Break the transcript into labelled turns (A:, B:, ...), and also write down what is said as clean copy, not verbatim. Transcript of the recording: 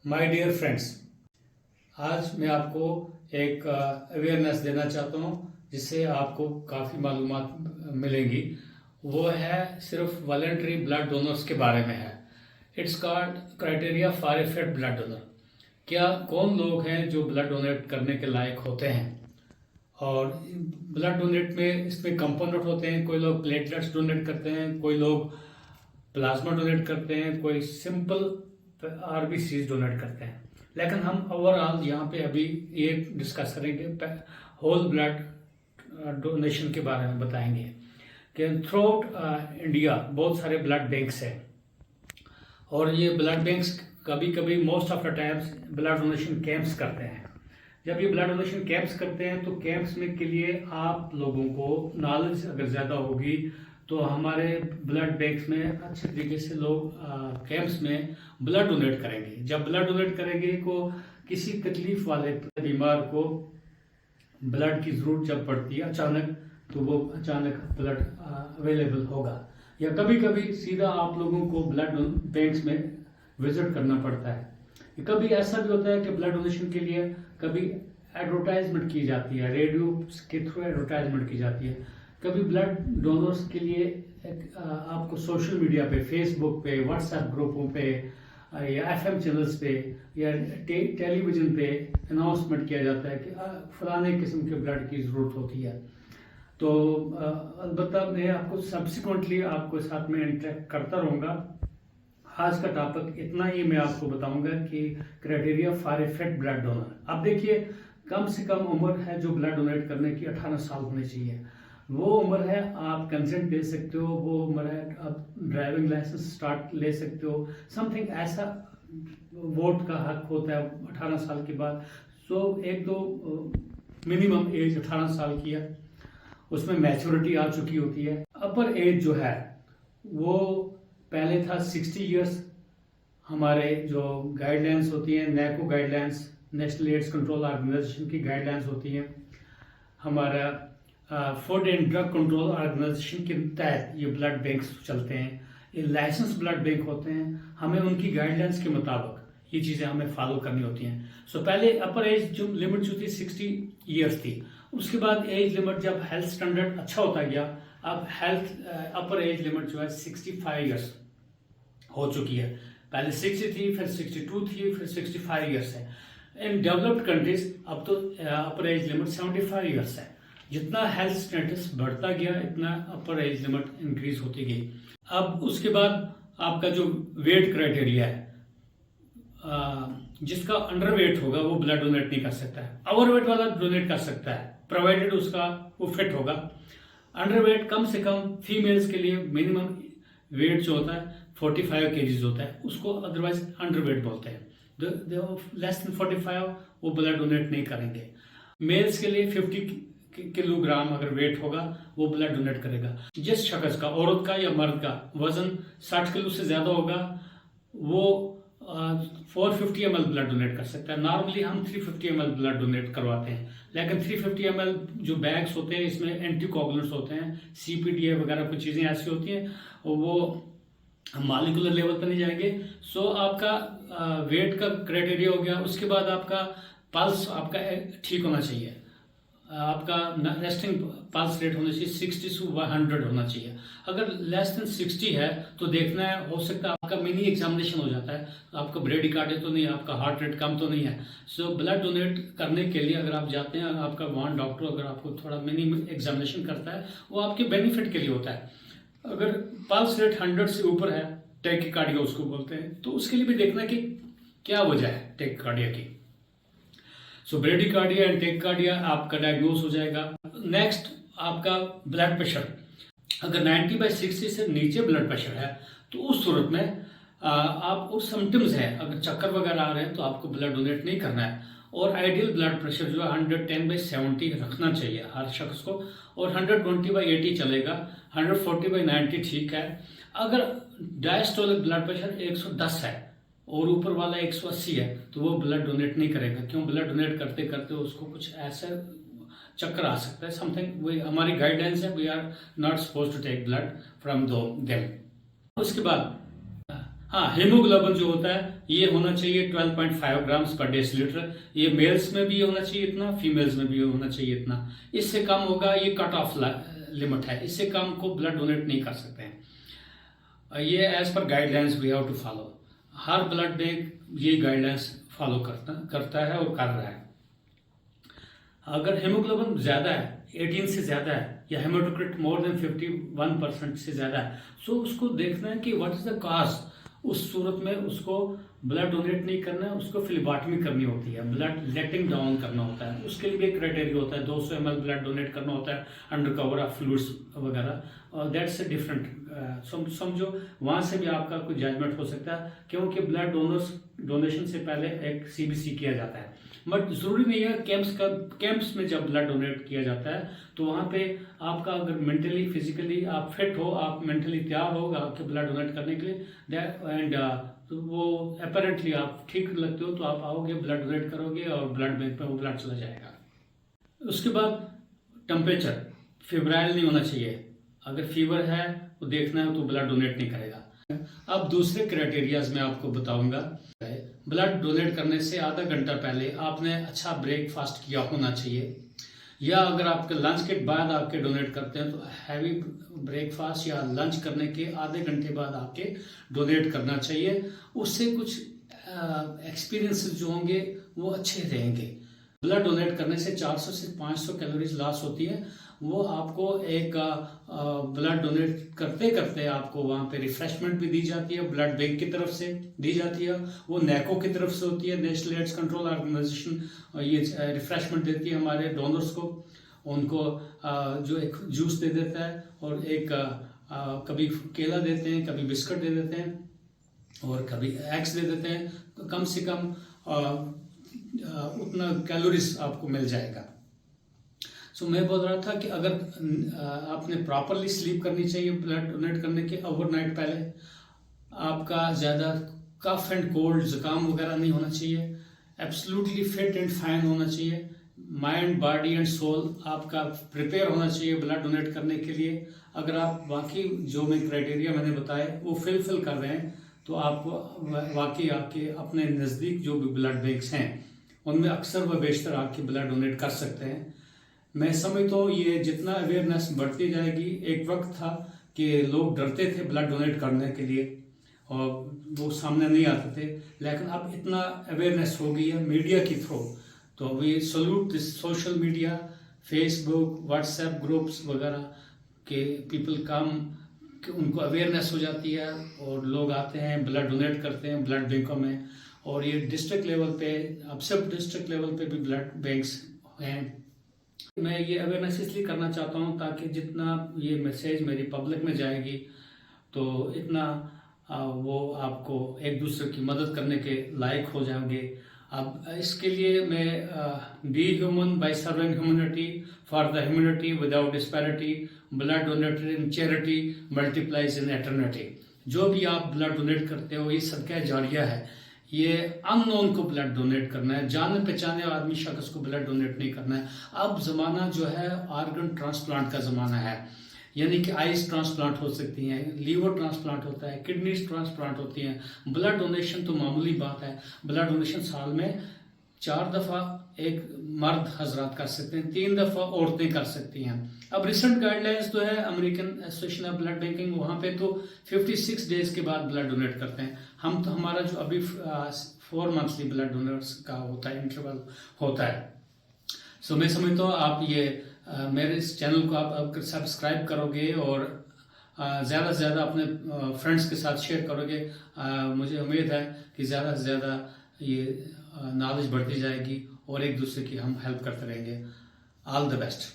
A: My dear friends, आज मैं आपको एक अवेयरनेस देना चाहता हूँ जिससे आपको काफ़ी मालूमात मिलेंगी। वो है सिर्फ वॉलंटरी ब्लड डोनर्स के बारे में है। It's called criteria for a fit blood donor. क्या कौन लोग हैं जो ब्लड डोनेट करने के लायक होते हैं, और ब्लड डोनेट में इसमें कंपोनेंट होते हैं। कोई लोग प्लेटलेट्स डोनेट करते हैं, कोई लोग प्लाज्मा डोनेट करते हैं, कोई सिंपल आरबीसी डोनेट करते हैं। लेकिन हम ओवरऑल यहाँ पे अभी ये डिस्कस करेंगे, होल ब्लड डोनेशन के बारे में बताएंगे कि थ्रू आउट इंडिया बहुत सारे ब्लड बैंक्स हैं, और ये ब्लड बैंक्स कभी कभी most of the times blood donation camps करते हैं। जब ये ब्लड डोनेशन कैंप्स करते हैं तो कैंप्स में के लिए आप लोगों को नॉलेज अगर ज़्यादा होगी तो हमारे ब्लड बैंक्स में अच्छे तरीके से लोग कैंप्स में ब्लड डोनेट करेंगे। जब ब्लड डोनेट करेंगे को किसी तकलीफ वाले बीमार को ब्लड की ज़रूरत जब पड़ती है अचानक, तो वो अचानक ब्लड अवेलेबल होगा। या कभी कभी सीधा आप लोगों को ब्लड बैंक्स में विजिट करना पड़ता है। कभी ऐसा भी होता है कि ब्लड डोनेशन के लिए कभी एडवर्टाइजमेंट की जाती है, रेडियो के थ्रू एडवर्टाइजमेंट की जाती है। कभी ब्लड डोनर्स के लिए आपको सोशल मीडिया पे, फेसबुक पे, व्हाट्सएप ग्रुपों पे या एफएम चैनल्स पे या टेलीविज़न पे अनाउंसमेंट किया जाता है कि फलाने किस्म के ब्लड की ज़रूरत होती है। तो अलबत्ता मैं आपको सब्सिक्वेंटली आपको साथ में इंटरेक्ट करता रहूँगा। आज का टॉपिक इतना ही मैं आपको बताऊंगा कि criteria for a fit blood donor. अब देखिए, कम से कम उम्र है जो ब्लड डोनेट करने की 18 साल होनी चाहिए। वो उम्र है आप कंसेंट दे सकते हो, वो उम्र है आप ड्राइविंग लाइसेंस स्टार्ट ले सकते हो। समथिंग ऐसा वोट का हक होता है 18 साल के बाद। सो एक दो मिनिमम एज 18 साल की है, उसमें मैच्योरिटी आ चुकी होती है। अपर एज जो है वो पहले था 60 इयर्स। हमारे जो गाइडलाइंस होती हैं, NACO guidelines, national AIDS control organization की गाइडलाइंस होती हैं। हमारा food and drug control organization के तहत ये ब्लड बैंक्स चलते हैं। ये लाइसेंस ब्लड बैंक होते हैं। हमें उनकी गाइडलाइंस के मुताबिक ये चीज़ें हमें फॉलो करनी होती हैं। सो पहले अपर एज जो लिमिट जो थी 60 ईयर्स थी। उसके बाद एज लिमिट जब हेल्थ स्टैंडर्ड अच्छा होता गया, अब हेल्थ अपर एज लिमिट जो है 65 ईयर्स हो चुकी है। पहले 60 थी, फिर 62 थी, फिर 65 ईयर्स है। इन डेवलप्ड कंट्रीज अब तो अपर एज लिमिट 75 ईयर्स है। जितना हेल्थ स्टेटस बढ़ता गया इतना अपर एज लिमिट इंक्रीज होती गई। अब उसके बाद आपका जो वेट क्राइटेरिया है, जिसका अंडर वेट होगा वो ब्लड डोनेट नहीं कर सकता है। ओवर वेट वाला डोनेट कर सकता है, प्रोवाइडेड उसका वो फिट होगा। अंडर वेट कम से कम फीमेल्स के लिए मिनिमम वेट जो होता है 45 kg होता है, उसको अदरवाइज अंडर वेट बोलते हैं। लेस देन 45 वो ब्लड डोनेट नहीं करेंगे। मेल्स के लिए 50 किलोग्राम अगर वेट होगा वो ब्लड डोनेट करेगा। जिस शख्स का, औरत का या मर्द का वजन 60 किलो से ज्यादा होगा वो 450 ml ब्लड डोनेट कर सकता है। नॉर्मली हम 350 ml ब्लड डोनेट करवाते हैं, लेकिन 350 ml जो बैग्स होते हैं इसमें एंटीकोगुलेंट्स होते हैं, CPDA वगैरह कुछ चीज़ें ऐसी होती हैं, वो हम मॉलिक्यूलर लेवल पर नहीं जाएंगे। सो आपका वेट का क्राइटेरिया हो गया। उसके बाद आपका पल्स आपका ठीक होना चाहिए। आपका रेस्टिंग पल्स रेट होना चाहिए 60 से 100 होना चाहिए। अगर लेस देन 60 है तो देखना है, हो सकता है आपका मिनी एग्जामिनेशन हो जाता है, तो आपका ब्रेडिकार्डिया तो नहीं है, आपका हार्ट रेट कम तो नहीं है। सो ब्लड डोनेट करने के लिए अगर आप जाते हैं, आपका वहाँ डॉक्टर अगर आपको थोड़ा मिनी एग्जामिनेशन करता है, वो आपके बेनिफिट के लिए होता है। अगर पल्स रेट 100 से ऊपर है, टैकीकार्डिया उसको बोलते हैं, तो उसके लिए भी देखना कि क्या वजह है टैकीकार्डिया की। सो ब्रेडिकार्डिया एंड टैकीकार्डिया आपका डायग्नोस हो जाएगा। नेक्स्ट आपका ब्लड प्रेशर। अगर 90/60 से नीचे ब्लड प्रेशर है तो उस सूरत में आप उस सिम्टम्स हैं, अगर चक्कर वगैरह आ रहे हैं तो आपको ब्लड डोनेट नहीं करना है। और आइडियल ब्लड प्रेशर जो है 110/70 रखना चाहिए हर शख्स को, और 120/80 चलेगा, 140/90 ठीक है। अगर डायस्टोलिक ब्लड प्रेशर 110 है और ऊपर वाला 180 है तो वो ब्लड डोनेट नहीं करेगा। क्यों? ब्लड डोनेट करते करते उसको कुछ ऐसा चक्कर आ सकता है, समथिंग। वी हमारी गाइडलाइंस है, we are not suppose to take blood from them. उसके बाद हाँ, हीमोग्लोबिन जो होता है ये होना चाहिए 12.5 ग्राम्स पर डेसीलीटर। ये मेल्स में भी होना चाहिए इतना, फीमेल्स में भी होना चाहिए इतना। इससे कम होगा ये कट ऑफ लिमिट है, इससे कम को ब्लड डोनेट नहीं कर सकते हैं। ये एज पर guidelines we have to follow. हर ब्लड बैंक ये गाइडलाइंस फॉलो करता है और कर रहा है। अगर हेमोग्लोबिन ज़्यादा है, 18 से ज़्यादा है, या हेमाटोक्रिट मोर देन 51% से ज़्यादा है, सो उसको देखना है कि व्हाट इज़ द कॉज। उस सूरत में उसको ब्लड डोनेट नहीं करना है, उसको फिलिबाटमी करनी होती है, ब्लड लेटिंग डाउन करना होता है। उसके लिए भी एक क्राइटेरिया होता है, 200 ml ब्लड डोनेट करना होता है अंडर कवर ऑफ फ्लूइड्स वगैरह। और दैट्स ए डिफरेंट, समझो वहाँ से भी आपका कोई जजमेंट हो सकता है, क्योंकि ब्लड डोनेशन से पहले एक CBC किया जाता है। बट ज़रूरी नहीं है कैंप्स में जब ब्लड डोनेट किया जाता है तो वहाँ पे आपका अगर मेंटली फिजिकली आप फिट हो, आप मेंटली तैयार हो आपके ब्लड डोनेट करने के लिए, एंड तो वो अपेरेंटली आप ठीक लगते हो तो आप आओगे, ब्लड डोनेट करोगे और ब्लड बैंक में वो ब्लड चला जाएगा। उसके बाद टेम्परेचर फेब्राइल नहीं होना चाहिए। अगर फीवर है तो देखना है तो ब्लड डोनेट नहीं करेगा। अब दूसरे क्राइटेरियाज में आपको बताऊंगा। ब्लड डोनेट करने से आधा घंटा पहले आपने अच्छा ब्रेकफास्ट किया होना चाहिए, या अगर आपके लंच के बाद आपके डोनेट करते हैं तो हैवी ब्रेकफास्ट या लंच करने के आधे घंटे बाद आपके डोनेट करना चाहिए। उससे कुछ एक्सपीरियंसेस जो होंगे वो अच्छे रहेंगे। ब्लड डोनेट करने से 400 से 500 कैलोरीज लॉस होती है। वो आपको एक ब्लड डोनेट करते करते आपको वहाँ पे रिफ्रेशमेंट भी दी जाती है, ब्लड बैंक की तरफ से दी जाती है, वो नेको की तरफ से होती है, नेशनल एड्स कंट्रोल ऑर्गेनाइजेशन ये रिफ्रेशमेंट देती है हमारे डोनर्स को। उनको जो एक जूस दे देता है और एक कभी केला देते हैं, कभी बिस्किट दे देते हैं और कभी एग्स दे देते हैं। तो कम से कम उतना कैलोरीज आपको मिल जाएगा। सो मैं बोल रहा था कि अगर आपने प्रॉपरली स्लीप करनी चाहिए ब्लड डोनेट करने के ओवरनाइट पहले, आपका ज़्यादा कफ एंड कोल्ड जुकाम वगैरह नहीं होना चाहिए, एब्सोल्युटली फिट एंड फाइन होना चाहिए, माइंड बॉडी एंड सोल आपका प्रिपेयर होना चाहिए ब्लड डोनेट करने के लिए। अगर आप बाकी जो मैं क्राइटेरिया मैंने बताए वो फिल कर रहे हैं तो आप वाकई आके अपने नज़दीक जो भी ब्लड बैंक्स हैं उनमें अक्सर व बेशतर आके ब्लड डोनेट कर सकते हैं। मैं समझता हूँ ये जितना अवेयरनेस बढ़ती जाएगी, एक वक्त था कि लोग डरते थे ब्लड डोनेट करने के लिए और वो सामने नहीं आते थे, लेकिन अब इतना अवेयरनेस हो गई है मीडिया की थ्रू। तो we salute this social media, Facebook, WhatsApp groups वगैरह के पीपल कम, उनको अवेयरनेस हो जाती है और लोग आते हैं ब्लड डोनेट करते हैं ब्लड बैंकों में। और ये डिस्ट्रिक्ट लेवल पे, अब सब डिस्ट्रिक्ट लेवल पे भी ब्लड बैंक्स हैं। मैं ये अवेयरनेस इसलिए करना चाहता हूँ ताकि जितना ये मैसेज मेरी पब्लिक में जाएगी तो इतना वो आपको एक दूसरे की मदद करने के लायक हो जाएंगे। अब इसके लिए मैं be human by serving humanity for the humanity without disparity, blood donated in charity multiplies in eternity. जो भी आप ब्लड डोनेट करते हो ये सदका जारिया है। ये अननोन को ब्लड डोनेट करना है, जाने पहचाने आदमी शख्स को ब्लड डोनेट नहीं करना है। अब ज़माना जो है ऑर्गन ट्रांसप्लांट का ज़माना है, यानी कि आइज ट्रांसप्लांट हो सकती हैं, लीवर ट्रांसप्लांट होता है, किडनीज ट्रांसप्लांट होती हैं। ब्लड डोनेशन तो मामूली बात है। ब्लड डोनेशन साल में 4 दफ़ा एक मर्द हजरात कर सकते हैं, 3 दफ़ा औरतें कर सकती हैं। अब रिसेंट गाइडलाइंस तो है American association of blood banking, वहाँ पे तो 56 डेज के बाद ब्लड डोनेट करते हैं। हम तो हमारा जो अभी 4 मंथली ब्लड डोनर्स का होता है, इंटरवल होता है। सो मैं समझता हूँ आप ये मेरे इस चैनल को आप सब्सक्राइब करोगे और ज़्यादा से ज़्यादा अपने फ्रेंड्स के साथ शेयर करोगे। मुझे उम्मीद है कि ज़्यादा से ज़्यादा ये नॉलेज बढ़ती जाएगी और एक दूसरे की हम हेल्प करते रहेंगे। All the best.